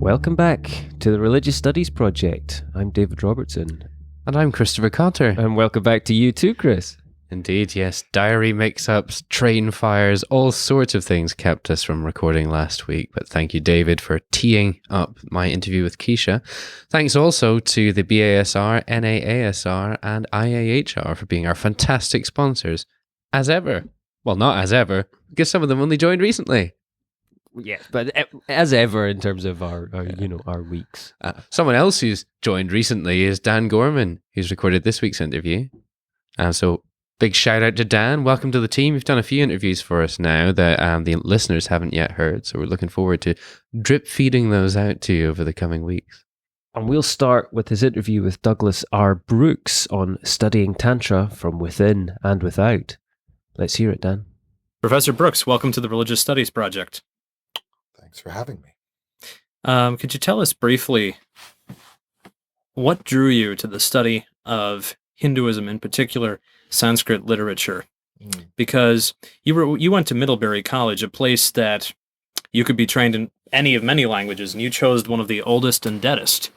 Welcome back to the Religious Studies Project. I'm David Robertson. And I'm Christopher Cotter. And welcome back to you too, Chris. Indeed, yes. Diary mix-ups, train fires, all sorts of things kept us from recording last week. But thank you, David, for teeing up my interview with Keisha. Thanks also to the BASR, NAASR, and IAHR for being our fantastic sponsors. As ever. Well, not as ever, because some of them only joined recently. Yeah, but as ever in terms of our weeks. Someone else who's joined recently is Dan Gorman, who's recorded this week's interview. So big shout out to Dan. Welcome to the team. You've done a few interviews for us now that the listeners haven't yet heard. So we're looking forward to drip feeding those out to you over the coming weeks. And we'll start with his interview with Douglas R. Brooks on studying Tantra from within and without. Let's hear it, Dan. Professor Brooks, welcome to the Religious Studies Project. Thanks for having me. Could you tell us briefly what drew you to the study of Hinduism, in particular Sanskrit literature? Because you went to Middlebury College, a place that you could be trained in any of many languages, and you chose one of the oldest and deadest.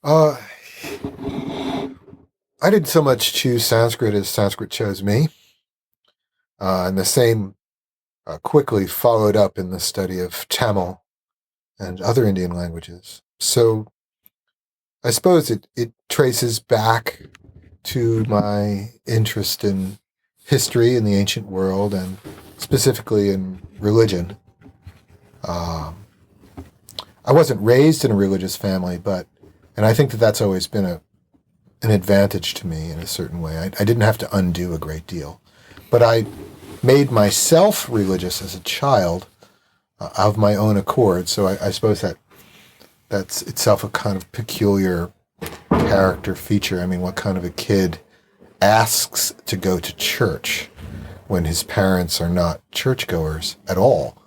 I didn't so much choose Sanskrit as Sanskrit chose me. And the same quickly followed up in the study of Tamil and other Indian languages. So I suppose it traces back to my interest in history in the ancient world and specifically in religion. I wasn't raised in a religious family, and I think that that's always been an advantage to me in a certain way. I didn't have to undo a great deal, but I made myself religious as a child of my own accord. So I suppose that's itself a kind of peculiar character feature. I mean, what kind of a kid asks to go to church when his parents are not churchgoers at all?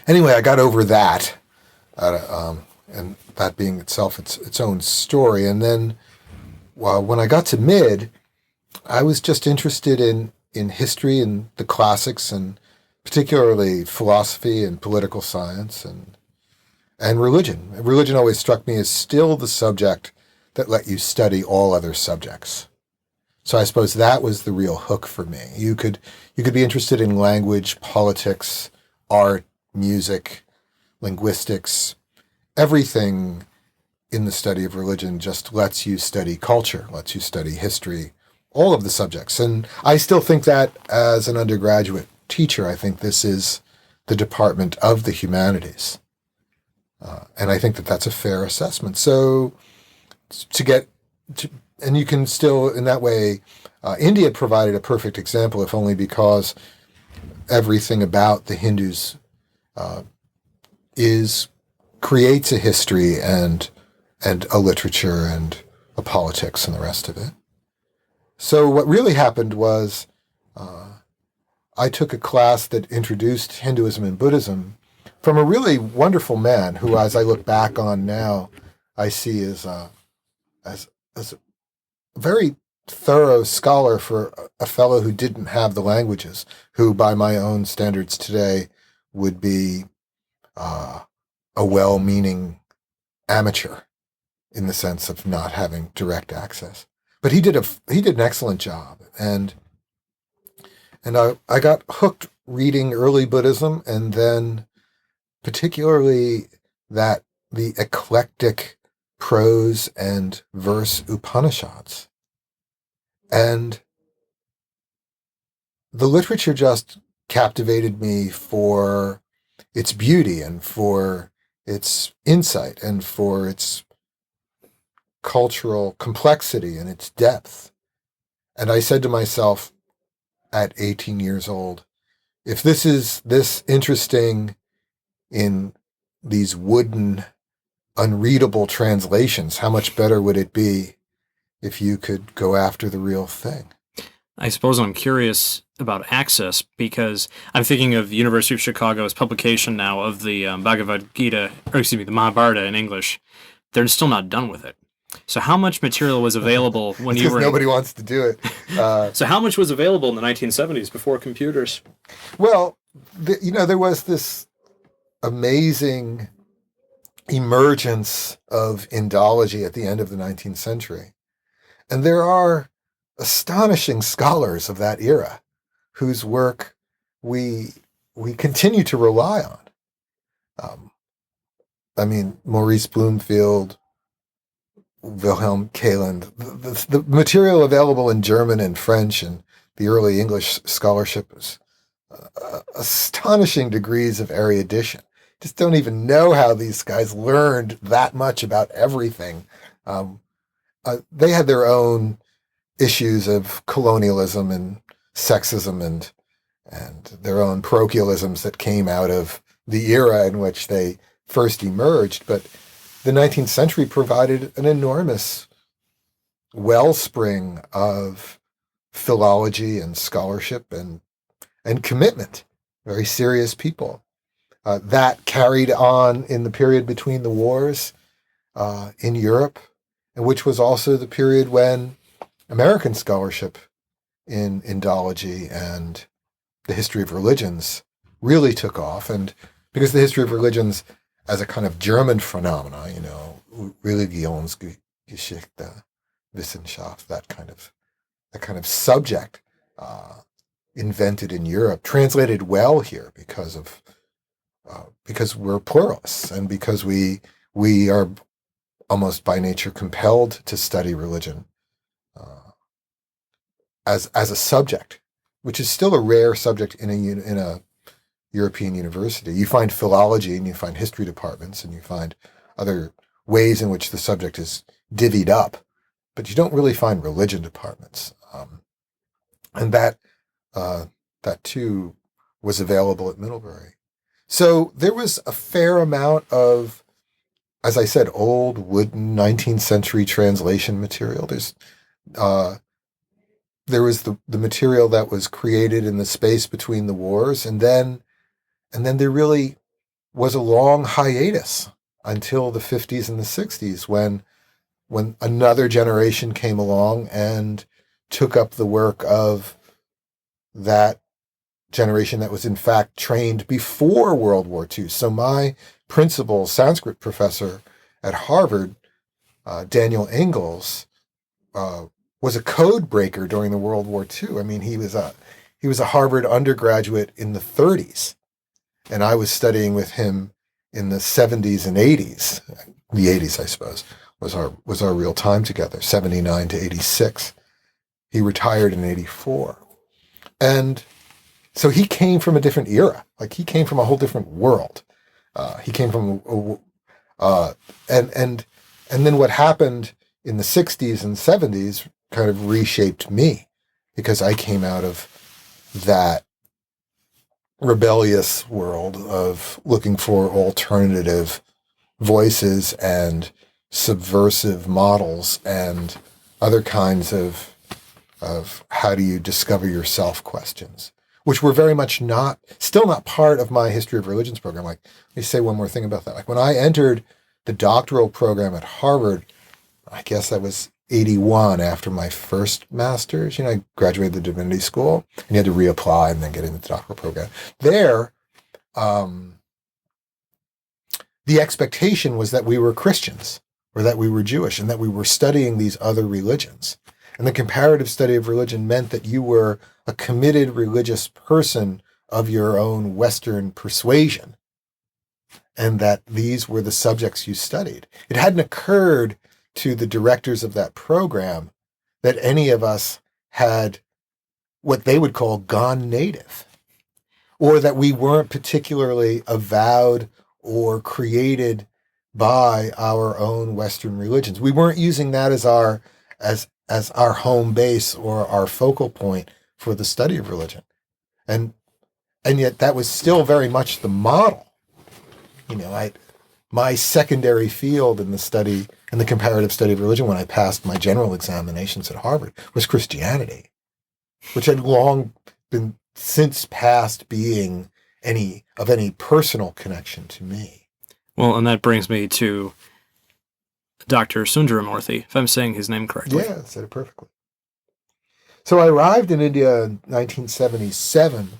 Anyway, I got over that, and that being itself its own story. And then when I got to mid, I was just interested in history and the classics, and particularly philosophy and political science and religion. Religion always struck me as still the subject that let you study all other subjects. So I suppose that was the real hook for me. You could be interested in language, politics, art, music, linguistics. Everything in the study of religion just lets you study culture, lets you study history, all of the subjects. And I still think that as an undergraduate teacher, I think this is the department of the humanities. And I think that that's a fair assessment. So and you can still, in that way, India provided a perfect example, if only because everything about the Hindus creates a history and a literature and a politics and the rest of it. So what really happened was I took a class that introduced Hinduism and Buddhism from a really wonderful man who, as I look back on now, I see as a very thorough scholar for a fellow who didn't have the languages, who by my own standards today would be a well-meaning amateur in the sense of not having direct access. But he did an excellent job, and I got hooked reading early Buddhism, and then particularly the eclectic prose and verse Upanishads, and the literature just captivated me for its beauty and for its insight and for its cultural complexity and its depth. And I said to myself at 18 years old, if this is this interesting in these wooden, unreadable translations, how much better would it be if you could go after the real thing? I suppose I'm curious about access, because I'm thinking of the University of Chicago's publication now of the Bhagavad Gita, or excuse me, the Mahabharata in English. They're still not done with it. So how much material was available when you were... Nobody wants to do it. So how much was available in the 1970s before computers? Well, there was this amazing emergence of indology at the end of the 19th century. And there are astonishing scholars of that era whose work we continue to rely on. Maurice Bloomfield, Wilhelm Kaland, the material available in German and French and the early English scholarship is astonishing degrees of erudition. Just don't even know how these guys learned that much about everything. They had their own issues of colonialism and sexism and their own parochialisms that came out of the era in which they first emerged. But the 19th century provided an enormous wellspring of philology and scholarship and commitment, very serious people. That carried on in the period between the wars in Europe, and which was also the period when American scholarship in indology and the history of religions really took off. And because the history of religions as a kind of German phenomena, Religionsgeschichte, Wissenschaft, that kind of subject invented in Europe, translated well here because we're pluralists and because we are almost by nature compelled to study religion as a subject, which is still a rare subject in a European university. You find philology and you find history departments and you find other ways in which the subject is divvied up, but you don't really find religion departments. And that too was available at Middlebury. So there was a fair amount of, as I said, old wooden 19th century translation material. There was the material that was created in the space between the wars, and then there really was a long hiatus until the 50s and the 60s when another generation came along and took up the work of that generation that was in fact trained before World War II. So my principal Sanskrit professor at Harvard, Daniel Ingalls, was a code breaker during the World War II. I mean, he was a Harvard undergraduate in the 30s, and I was studying with him in the 70s and 80s. The 80s, I suppose, was our real time together, 79 to 86. He retired in 84. And so he came from a different era. Like, he came from a whole different world. He came from and then what happened in the 60s and 70s kind of reshaped me, because I came out of that rebellious world of looking for alternative voices and subversive models and other kinds of how do you discover yourself questions, which were very much still not part of my history of religions program. Like, let me say one more thing about that. Like, when I entered the doctoral program at Harvard, I guess that was 81 after my first master's. I graduated the Divinity School, and you had to reapply and then get into the doctoral program. There, the expectation was that we were Christians or that we were Jewish and that we were studying these other religions. And the comparative study of religion meant that you were a committed religious person of your own Western persuasion, and that these were the subjects you studied. It hadn't occurred to the directors of that program that any of us had what they would call gone native, or that we weren't particularly avowed or created by our own Western religions. We weren't using that as our home base or our focal point for the study of religion. And yet that was still very much the model. My secondary field in the comparative study of religion when I passed my general examinations at Harvard was Christianity, which had long been since past being any personal connection to me. Well, and that brings me to Dr. Sundaramoorthy, if I'm saying his name correctly. Yeah, said it perfectly. So I arrived in India in 1977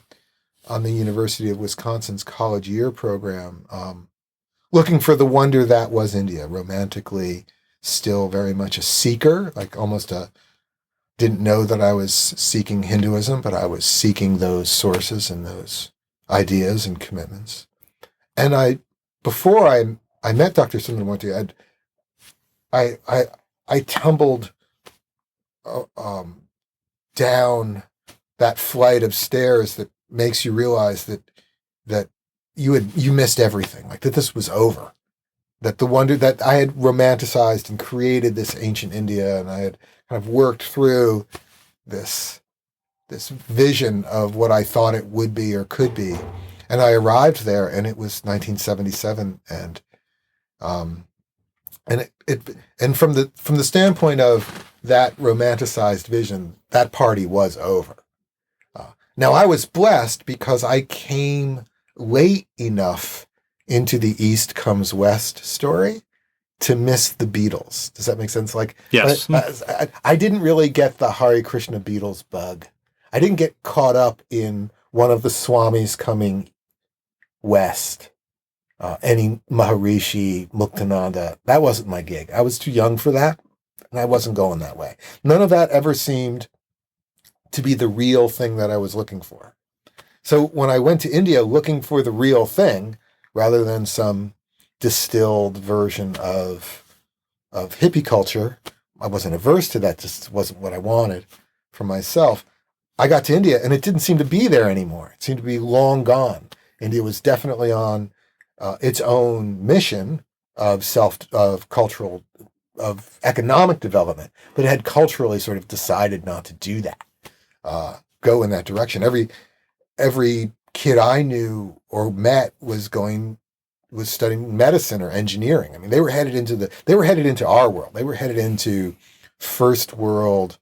on the University of Wisconsin's college year program, looking for the wonder that was India, romantically still very much a seeker, like almost didn't know that I was seeking Hinduism, but I was seeking those sources and those ideas and commitments. And before I met Dr. Sundaramoorthy, I tumbled down that flight of stairs that makes you realize that you missed everything, like that this was over, that the wonder that I had romanticized and created this ancient India, and I had kind of worked through this vision of what I thought it would be or could be, and I arrived there, and it was 1977, and from the standpoint of that romanticized vision, that party was over. Now, I was blessed because I came late enough into the East Comes West story to miss the Beatles. Does that make sense? Like, yes. I didn't really get the Hare Krishna Beatles bug. I didn't get caught up in one of the Swamis coming west. Any Maharishi, Muktananda. That wasn't my gig. I was too young for that, and I wasn't going that way. None of that ever seemed to be the real thing that I was looking for. So when I went to India looking for the real thing, rather than some distilled version of hippie culture, I wasn't averse to that, just wasn't what I wanted for myself. I got to India, and it didn't seem to be there anymore. It seemed to be long gone. India was definitely on its own mission of cultural, of economic development, but it had culturally sort of decided not to do that, go in that direction. Every kid I knew or met was studying medicine or engineering. I mean, they were headed into our world. They were headed into first world,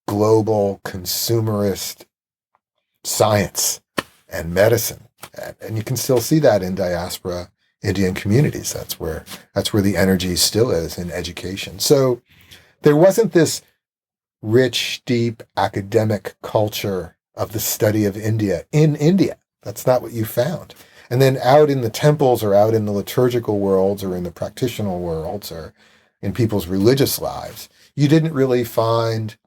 global, consumerist science and medicine. And you can still see that in diaspora Indian communities. That's where the energy still is in education. So there wasn't this rich, deep academic culture of the study of India in India. That's not what you found. And then out in the temples or out in the liturgical worlds or in the practitioner worlds or in people's religious lives, you didn't really find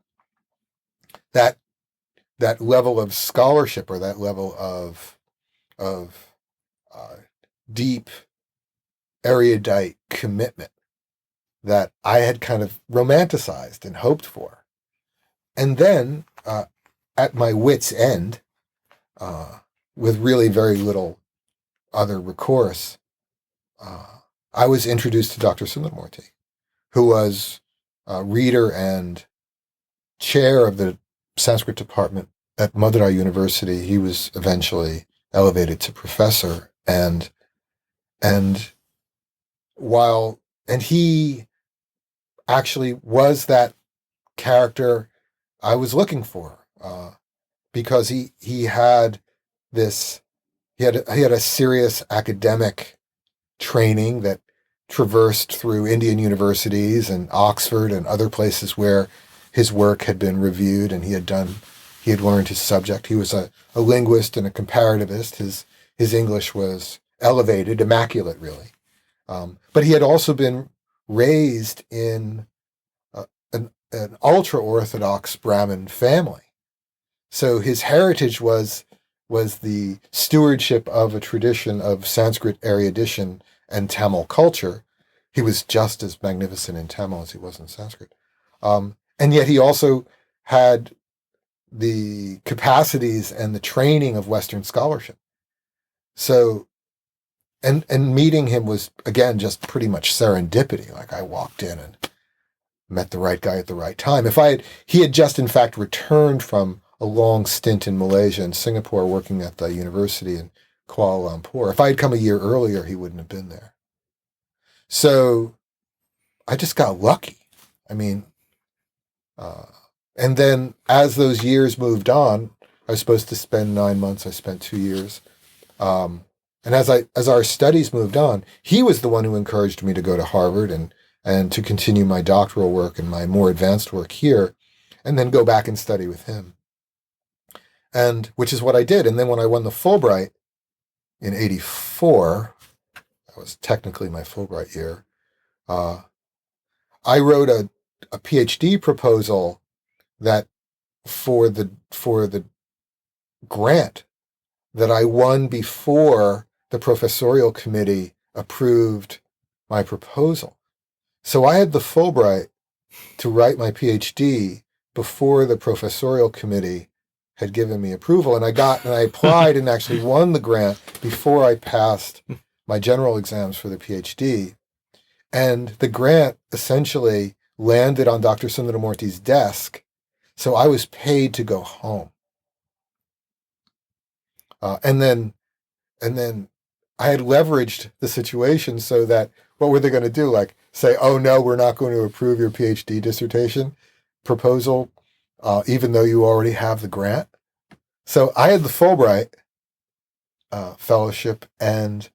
that level of scholarship or that level of deep, erudite commitment that I had kind of romanticized and hoped for. And then, at my wit's end, with really very little other recourse, I was introduced to Dr. Sundaramoorthy, who was reader and chair of the Sanskrit department at Madurai University. He was eventually elevated to professor, and he actually was that character I was looking for, because he had a serious academic training that traversed through Indian universities and Oxford and other places where his work had been reviewed and he had learned his subject. He was a linguist and a comparativist. His English was elevated, immaculate, really. But he had also been raised in an ultra-Orthodox Brahmin family. So his heritage was the stewardship of a tradition of Sanskrit erudition and Tamil culture. He was just as magnificent in Tamil as he was in Sanskrit. And yet he also had the capacities and the training of Western scholarship. So, and meeting him was, again, just pretty much serendipity. Like, I walked in and met the right guy at the right time. He had just in fact returned from a long stint in Malaysia and Singapore working at the university in Kuala Lumpur. If I had come a year earlier, he wouldn't have been there. So I just got lucky. I mean, and then as those years moved on, I was supposed to spend 9 months. I spent 2 years. And as our studies moved on, he was the one who encouraged me to go to Harvard and and to continue my doctoral work and my more advanced work here, and then go back and study with him. And which is what I did. And then when I won the Fulbright in '84, that was technically my Fulbright year, I wrote a PhD proposal that for the grant that I won before the professorial committee approved my proposal. So I had the Fulbright to write my PhD before the professorial committee had given me approval, and I applied and actually won the grant before I passed my general exams for the PhD. And the grant essentially landed on Dr. Sundaramoorthy's desk, so I was paid to go home. And then I had leveraged the situation so that what were they going to do? Like say, oh no, we're not going to approve your PhD dissertation proposal, even though you already have the grant. So I had the Fulbright fellowship and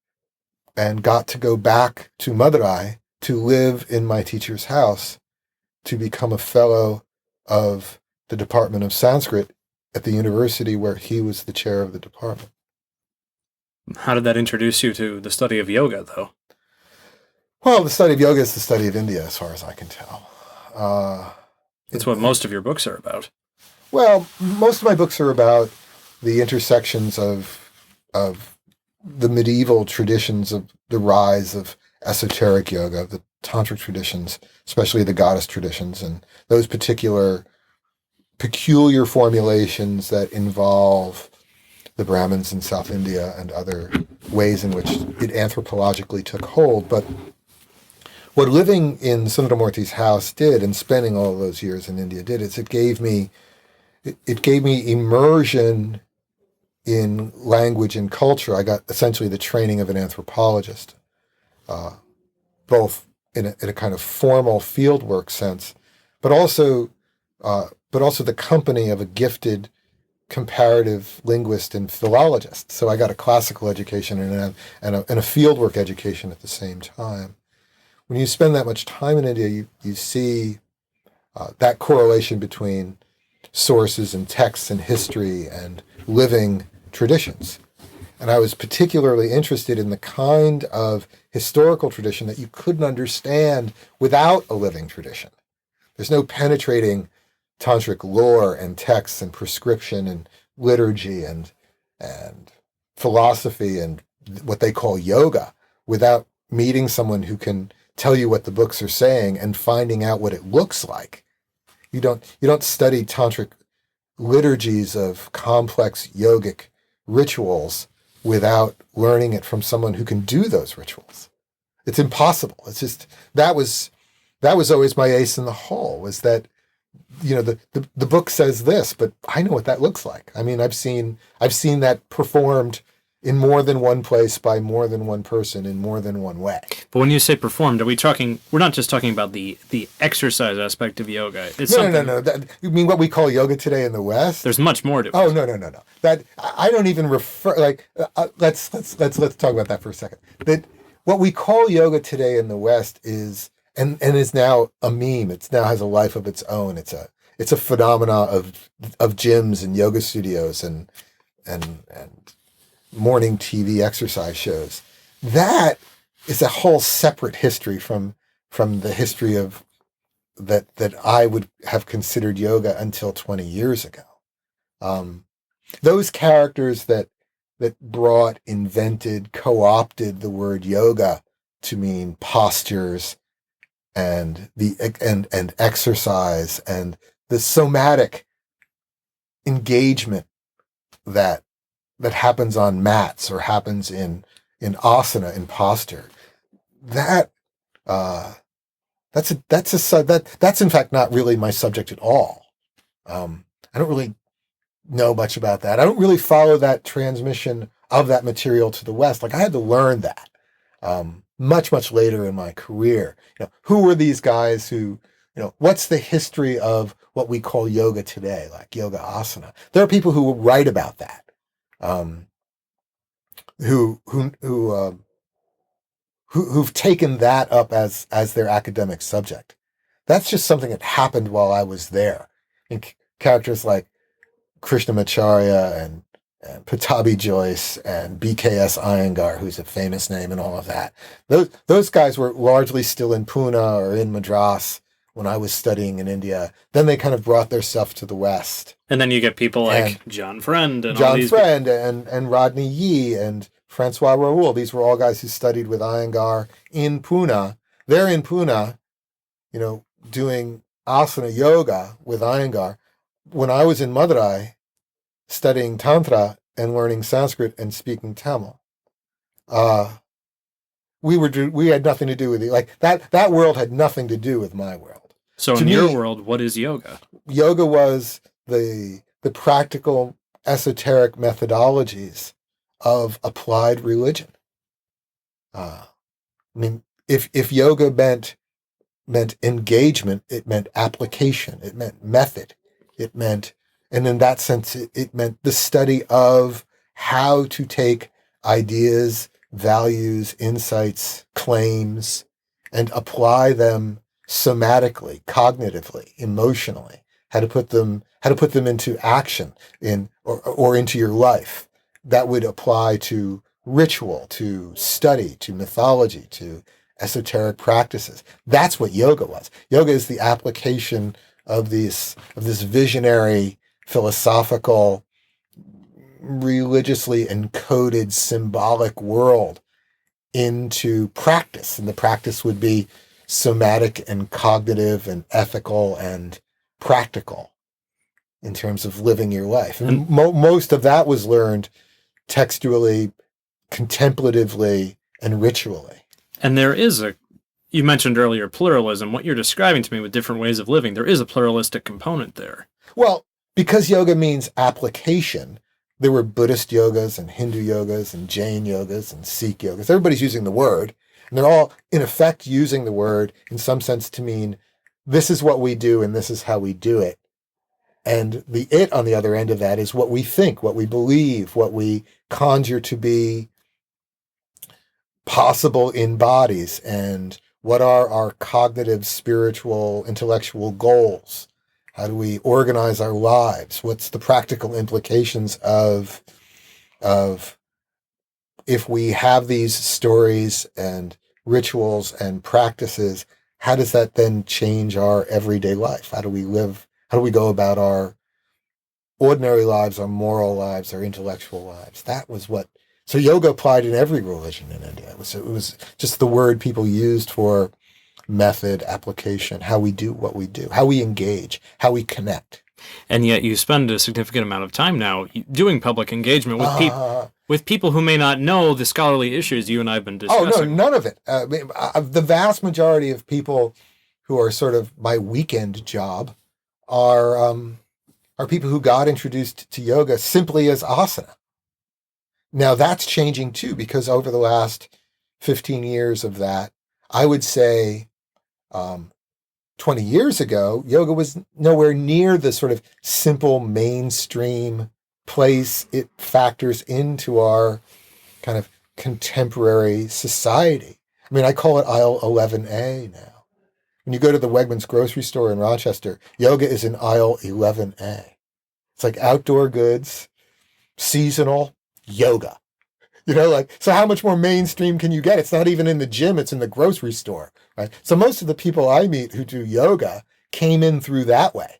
got to go back to Madurai to live in my teacher's house to become a fellow of the Department of Sanskrit at the university where he was the chair of the department. How did that introduce you to the study of yoga, though? Well, the study of yoga is the study of India, as far as I can tell. That's what most of your books are about. Well, most of my books are about the intersections of the medieval traditions of the rise of esoteric yoga, the tantric traditions, especially the goddess traditions, and those peculiar formulations that involve the Brahmins in South India and other ways in which it anthropologically took hold. But what living in Sundaramoorthy's house did, and spending all those years in India did, is it gave me immersion in language and culture. I got essentially the training of an anthropologist, both in a kind of formal fieldwork sense, but also the company of a gifted comparative linguist and philologist. So I got a classical education and a fieldwork education at the same time. When you spend that much time in India, you see that correlation between sources and texts and history and living traditions. And I was particularly interested in the kind of historical tradition that you couldn't understand without a living tradition. There's no penetrating tantric lore and texts and prescription and liturgy and philosophy and what they call yoga without meeting someone who can tell you what the books are saying and finding out what it looks like. You don't study tantric liturgies of complex yogic rituals without learning it from someone who can do those rituals. It's impossible. It's just that was always my ace in the hole, was that the book says this, but I know what that looks like. I mean, I've seen that performed in more than one place by more than one person in more than one way. But when you say performed, we're not just talking about the exercise aspect of yoga. It's No. You mean what we call yoga today in the West? There's much more to it. Oh, no. That I don't even refer, let's talk about that for a second. That what we call yoga today in the West is and is now a meme. It now has a life of its own. It's a phenomena of gyms and yoga studios and morning TV exercise shows. That is a whole separate history from the history of that I would have considered yoga until 20 years ago. Those characters that brought, invented, co-opted the word yoga to mean postures and exercise and the somatic engagement that happens on mats or happens in asana, in posture. That's in fact not really my subject at all. I don't really know much about that. I don't really follow that transmission of that material to the West. Like I had to learn that much later in my career. Who were these guys who, what's the history of what we call yoga today, like yoga asana? There are people who write about that. Who who've taken that up as their academic subject. That's just something that happened while I was there. And characters like Krishnamacharya and Patabi Joyce and BKS Iyengar, who's a famous name and all of that. Those guys were largely still in Pune or in Madras when I was studying in India. Then they kind of brought their stuff to the West. And then you get people like John Friend and all John these Friend and Rodney Yee and Francois Raoul. These were all guys who studied with Iyengar in Pune. They're in Pune, doing asana yoga with Iyengar. When I was in Madurai studying Tantra and learning Sanskrit and speaking Tamil, we had nothing to do with it. Like that world had nothing to do with my world. So in your world, what is yoga? Yoga was the practical esoteric methodologies of applied religion. If yoga meant engagement, it meant application, it meant method, and in that sense, it meant the study of how to take ideas, values, insights, claims, and apply them somatically, cognitively, emotionally, how to put them into action or into your life. That would apply to ritual, to study, to mythology, to esoteric practices. That's what yoga was. Yoga is the application of this visionary, philosophical, religiously encoded symbolic world into practice. And the practice would be somatic and cognitive and ethical and practical in terms of living your life. And most of that was learned textually, contemplatively, and ritually. And there is you mentioned earlier pluralism. What you're describing to me with different ways of living, there is a pluralistic component there. Well, because yoga means application, there were Buddhist yogas and Hindu yogas and Jain yogas and Sikh yogas. Everybody's using the word, and they're all, in effect, using the word in some sense to mean this is what we do and this is how we do it. And the it on the other end of that is what we think, what we believe, what we conjure to be possible in bodies, and what are our cognitive, spiritual, intellectual goals? How do we organize our lives? What's the practical implications of if we have these stories and rituals and practices, how does that then change our everyday life? How do we live? How do we go about our ordinary lives, our moral lives, our intellectual lives? That was what. So yoga applied in every religion in India. It was just the word people used for method, application, how we do what we do, how we engage, how we connect. And yet you spend a significant amount of time now doing public engagement with people who may not know the scholarly issues you and I have been discussing. Oh, no, none of it. The vast majority of people who are sort of my weekend job are people who got introduced to yoga simply as asana. Now that's changing too, because over the last 15 years of that, I would say 20 years ago, yoga was nowhere near the sort of simple mainstream place it factors into our kind of contemporary society. I mean, I call it aisle 11A now. When you go to the Wegmans grocery store in Rochester, yoga is in aisle 11A. It's like outdoor goods, seasonal, yoga. So how much more mainstream can you get? It's not even in the gym, it's in the grocery store, right? So most of the people I meet who do yoga came in through that way.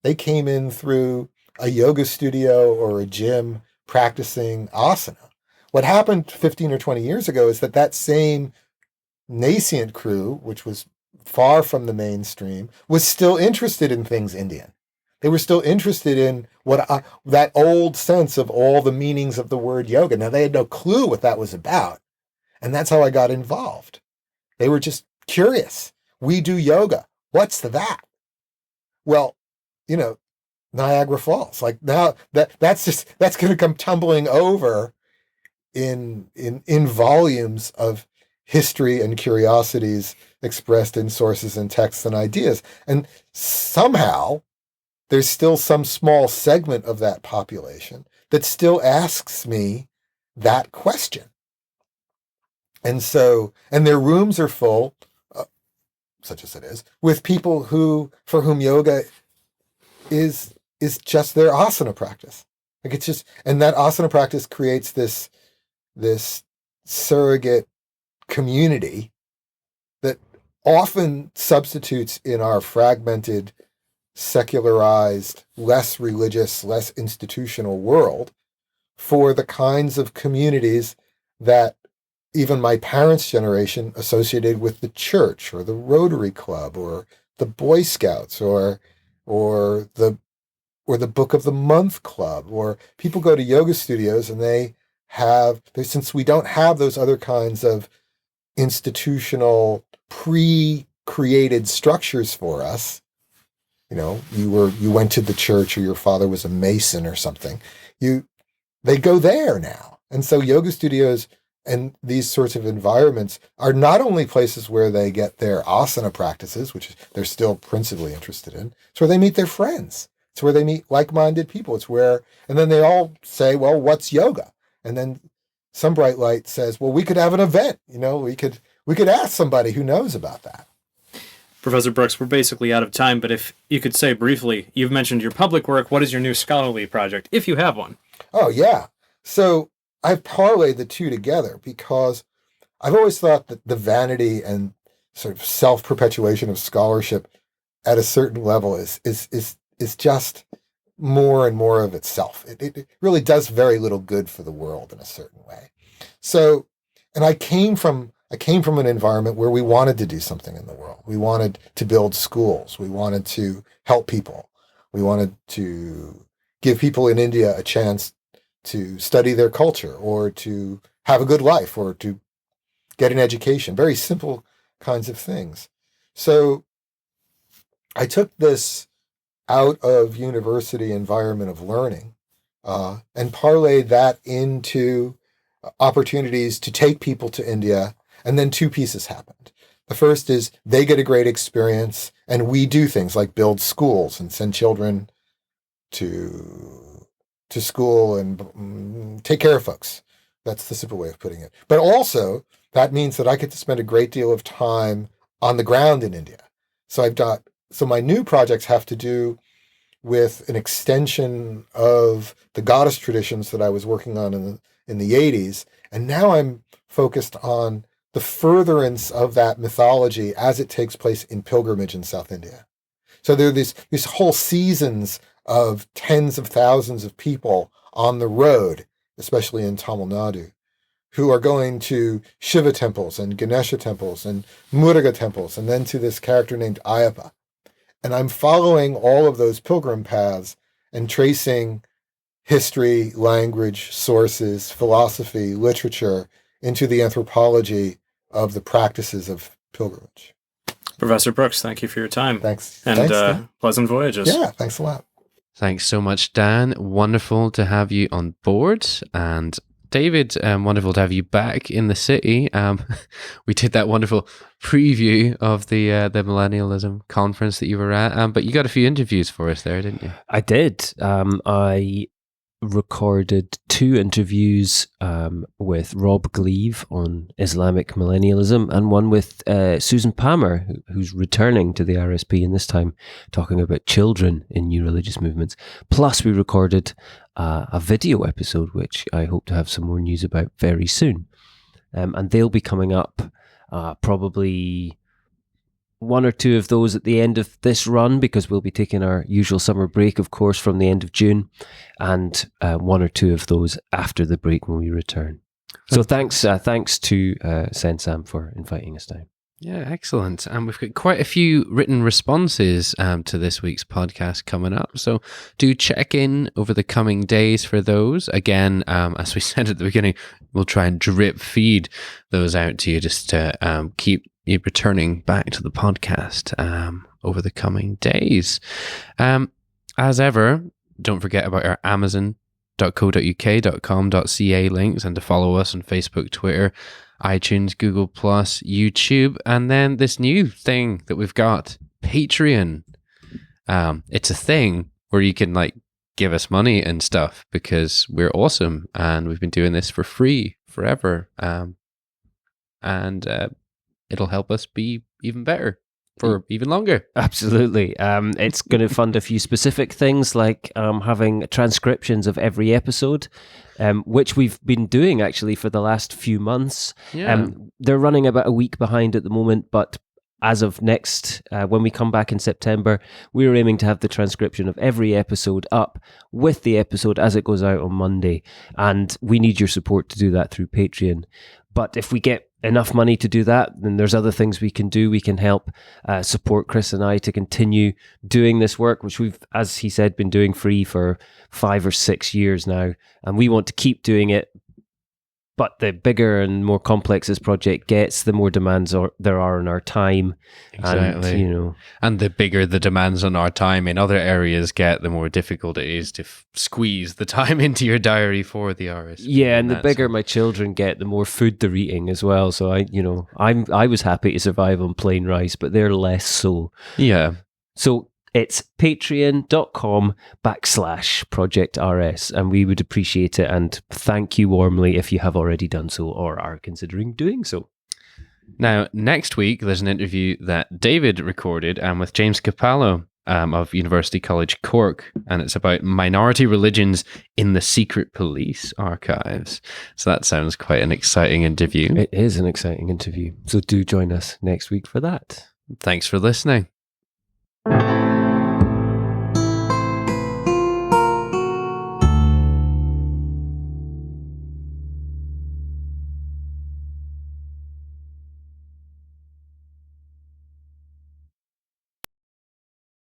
They came in through a yoga studio or a gym practicing asana. What happened 15 or 20 years ago is that same nascent crew, which was far from the mainstream, was still interested in things Indian. They were still interested in that old sense of all the meanings of the word yoga. Now, they had no clue what that was about. And that's how I got involved. They were just curious. We do yoga. What's that? Well, Niagara Falls. Like now that's going to come tumbling over in volumes of history and curiosities expressed in sources and texts and ideas. And somehow there's still some small segment of that population that still asks me that question. And their rooms are full, such as it is, with people for whom yoga is just their asana practice. Like it's just, and that asana practice creates this surrogate community that often substitutes in our fragmented, secularized, less religious, less institutional world for the kinds of communities that even my parents' generation associated with the church or the Rotary Club or the Boy Scouts or the Book of the Month Club, or people go to yoga studios and since we don't have those other kinds of institutional pre-created structures for us, you went to the church or your father was a Mason or something, they go there now. And so yoga studios and these sorts of environments are not only places where they get their asana practices, which they're still principally interested in, it's where they meet their friends. It's where they meet like-minded people. And then they all say, well, what's yoga? And then some bright light says, well, we could have an event. We could ask somebody who knows about that. Professor Brooks, we're basically out of time, but if you could say briefly, you've mentioned your public work. What is your new scholarly project, if you have one? Oh, yeah. So I've parlayed the two together because I've always thought that the vanity and sort of self-perpetuation of scholarship at a certain level is just more and more of itself. It really does very little good for the world in a certain way. So, and I came from an environment where we wanted to do something in the world. We wanted to build schools. We wanted to help people. We wanted to give people in India a chance to study their culture or to have a good life or to get an education, very simple kinds of things. So I took this out of university environment of learning and parlayed that into opportunities to take people to India. And then two pieces happened. The first is they get a great experience and we do things like build schools and send children to school and take care of folks. That's the simple way of putting it. But also that means that I get to spend a great deal of time on the ground in India. So my new projects have to do with an extension of the goddess traditions that I was working on in the 80s. And now I'm focused on the furtherance of that mythology as it takes place in pilgrimage in South India. So there are these whole seasons of tens of thousands of people on the road, especially in Tamil Nadu, who are going to Shiva temples and Ganesha temples and Muruga temples, and then to this character named Ayappa. And I'm following all of those pilgrim paths and tracing history, language, sources, philosophy, literature into the anthropology of the practices of pilgrimage. Professor Brooks, thank you for your time. Thanks. And Thanks, pleasant voyages. Yeah, thanks a lot. Thanks so much, Dan. Wonderful to have you on board. And David, wonderful to have you back in the city. We did that wonderful preview of the Millennialism conference that you were at, but you got a few interviews for us there, didn't you? I did. I recorded 2 interviews with Rob Gleave on Islamic millennialism and one with Susan Palmer, who's returning to the RSP, and this time talking about children in new religious movements. Plus, we recorded a video episode, which I hope to have some more news about very soon. And they'll be coming up probably 1 or 2 of those at the end of this run, because we'll be taking our usual summer break, of course, from the end of June, and 1 or 2 of those after the break when we return. So thanks to Sensam for inviting us down. Yeah, excellent. And we've got quite a few written responses to this week's podcast coming up. So do check in over the coming days for those. Again, as we said at the beginning, we'll try and drip feed those out to you just to keep you returning back to the podcast over the coming days. As ever, don't forget about our amazon.co.uk.com.ca links, and to follow us on Facebook, Twitter, iTunes, Google+, YouTube, and then this new thing that we've got, Patreon. It's a thing where you can give us money and stuff because we're awesome and we've been doing this for free forever. and it'll help us be even better for even longer. Absolutely. It's going to fund a few specific things like having transcriptions of every episode, which we've been doing actually for the last few months. Yeah. They're running about a week behind at the moment, but as of next, when we come back in September, we're aiming to have the transcription of every episode up with the episode as it goes out on Monday. And we need your support to do that through Patreon. But if we get enough money to do that, then there's other things we can do. We can help support Chris and I to continue doing this work, which we've, as he said, been doing free for 5 or 6 years now. And we want to keep doing it. But the bigger and more complex this project gets, the more demands there are on our time. Exactly. And, and the bigger the demands on our time in other areas get, the more difficult it is to squeeze the time into your diary for the RSP. Yeah, and the bigger my children get, the more food they're eating as well. So I was happy to survive on plain rice, but they're less so. Yeah. So it's patreon.com/Project RS, and we would appreciate it and thank you warmly if you have already done so or are considering doing so. Now, next week, there's an interview that David recorded with James Capallo of University College Cork, and it's about minority religions in the secret police archives. So that sounds quite an exciting interview. It is an exciting interview. So do join us next week for that. Thanks for listening.